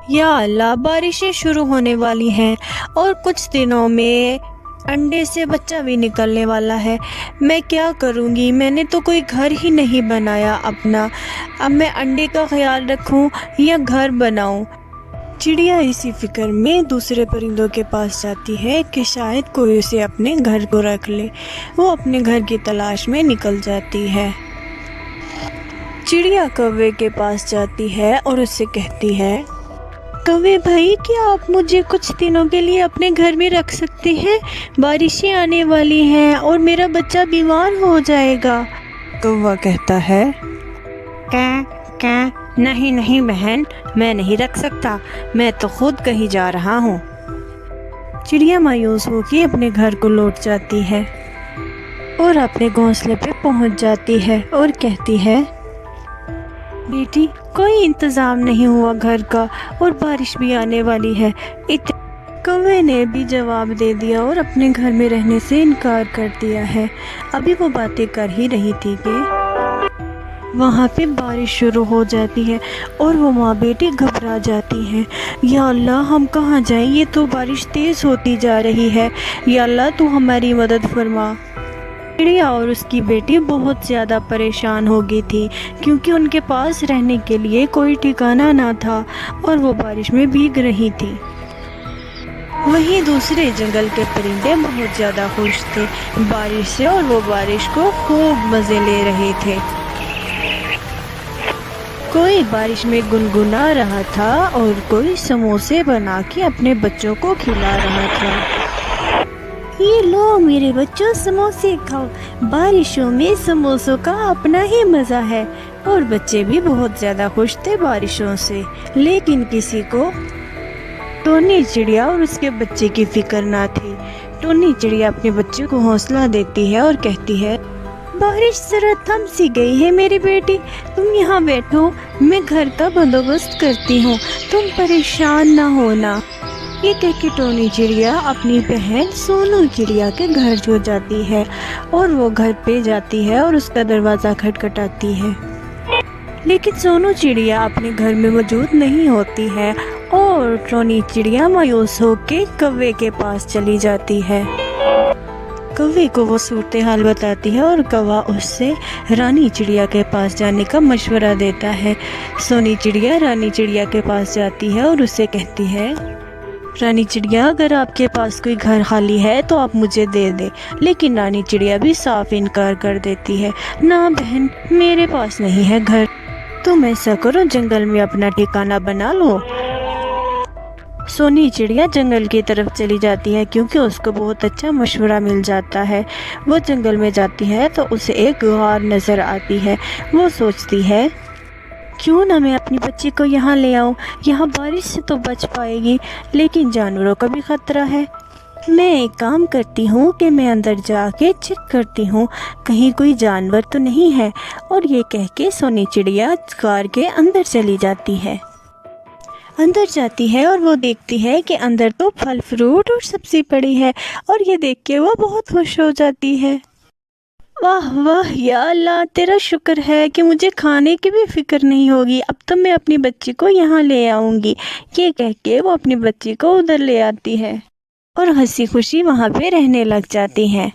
یا اللہ، بارشیں شروع ہونے والی ہیں اور کچھ دنوں میں انڈے سے بچہ بھی نکلنے والا ہے۔ میں کیا کروں گی؟ میں نے تو کوئی گھر ہی نہیں بنایا اپنا۔ اب میں انڈے کا خیال رکھوں یا گھر بناؤں؟ چڑیا اسی فکر میں دوسرے پرندوں کے پاس جاتی ہے کہ شاید کوئی اسے اپنے گھر کو رکھ لے۔ وہ اپنے گھر کی تلاش میں نکل جاتی ہے۔ چڑیا کوے کے پاس جاتی ہے اور اس سے کہتی ہے، کوے بھائی، کیا آپ مجھے کچھ دنوں کے لیے اپنے گھر میں رکھ سکتے ہیں؟ بارشیں آنے والی ہیں اور میرا بچہ بیمار ہو جائے گا۔ کوا کہتا ہے، نہیں نہیں بہن، میں نہیں رکھ سکتا، میں تو خود کہیں جا رہا ہوں۔ چڑیا مایوس ہو کے اپنے گھر کو لوٹ جاتی ہے اور اپنے گھونسلے پہ پہنچ جاتی ہے اور کہتی ہے، بیٹی، کوئی انتظام نہیں ہوا گھر کا اور بارش بھی آنے والی ہے۔ کوے نے بھی جواب دے دیا اور اپنے گھر میں رہنے سے انکار کر دیا ہے۔ ابھی وہ باتیں کر ہی رہی تھی کہ وہاں پہ بارش شروع ہو جاتی ہے اور وہ ماں بیٹی گھبرا جاتی ہیں۔ یا اللہ، ہم کہاں جائیں؟ یہ تو بارش تیز ہوتی جا رہی ہے۔ یا اللہ، تو ہماری مدد فرما۔ چڑیا اور اس کی بیٹی بہت زیادہ پریشان ہو گئی تھی کیونکہ ان کے پاس رہنے کے لیے کوئی ٹھکانہ نہ تھا اور وہ بارش میں بھیگ رہی تھی۔ وہیں دوسرے جنگل کے پرندے بہت زیادہ خوش تھے بارش سے اور وہ بارش کو خوب مزے لے رہے تھے۔ کوئی بارش میں گنگنا رہا تھا اور کوئی سموسے بنا کے اپنے بچوں کو کھلا رہا تھا۔ یہ لو میرے بچوں، سموسے کھاؤ، بارشوں میں سموسوں کا اپنا ہی مزہ ہے۔ اور بچے بھی بہت زیادہ خوش تھے بارشوں سے، لیکن کسی کو ٹونی چڑیا اور اس کے بچے کی فکر نہ تھی۔ ٹونی چڑیا اپنے بچے کو حوصلہ دیتی ہے اور کہتی ہے، بارش ذرا تھم سی گئی ہے میری بیٹی، تم یہاں بیٹھو، میں گھر کا بندوبست کرتی ہوں، تم پریشان نہ ہونا۔ یہ کہہ کے ٹونی چڑیا اپنی بہن سونو چڑیا کے گھر جو جاتی ہے اور وہ گھر پہ جاتی ہے اور اس کا دروازہ کھٹکھٹاتی ہے، لیکن سونو چڑیا اپنے گھر میں موجود نہیں ہوتی ہے اور ٹونی چڑیا مایوس ہو کے کوے کے پاس چلی جاتی ہے۔ کوے کو وہ صورتحال بتاتی ہے اور کوا اس سے رانی چڑیا کے پاس جانے کا مشورہ دیتا ہے۔ سونی چڑیا رانی چڑیا کے پاس جاتی ہے اور اسے کہتی ہے، رانی چڑیا، اگر آپ کے پاس کوئی گھر خالی ہے تو آپ مجھے دے دیں۔ لیکن رانی چڑیا بھی صاف انکار کر دیتی ہے، نہ بہن، میرے پاس نہیں ہے گھر، تم ایسا کرو، جنگل میں اپنا ٹھکانہ بنا لو۔ سونی چڑیا جنگل کی طرف چلی جاتی ہے کیونکہ اس کو بہت اچھا مشورہ مل جاتا ہے۔ وہ جنگل میں جاتی ہے تو اسے ایک غار نظر آتی ہے۔ وہ سوچتی ہے، کیوں نہ میں اپنی بچی کو یہاں لے آؤں، یہاں بارش سے تو بچ پائے گی، لیکن جانوروں کا بھی خطرہ ہے۔ میں ایک کام کرتی ہوں کہ میں اندر جا کے چیک کرتی ہوں کہیں کوئی جانور تو نہیں ہے، اور یہ کہہ کے سونی چڑیا غار کے اندر چلی جاتی ہے۔ اندر جاتی ہے اور وہ دیکھتی ہے کہ اندر تو پھل فروٹ اور سبزی پڑی ہے، اور یہ دیکھ کے وہ بہت خوش ہو جاتی ہے۔ واہ واہ، یا اللہ، تیرا شکر ہے کہ مجھے کھانے کی بھی فکر نہیں ہوگی، اب تو میں اپنی بچی کو یہاں لے آؤں گی۔ یہ کہہ کے وہ اپنی بچی کو ادھر لے آتی ہے اور ہنسی خوشی وہاں پہ رہنے لگ جاتی ہیں۔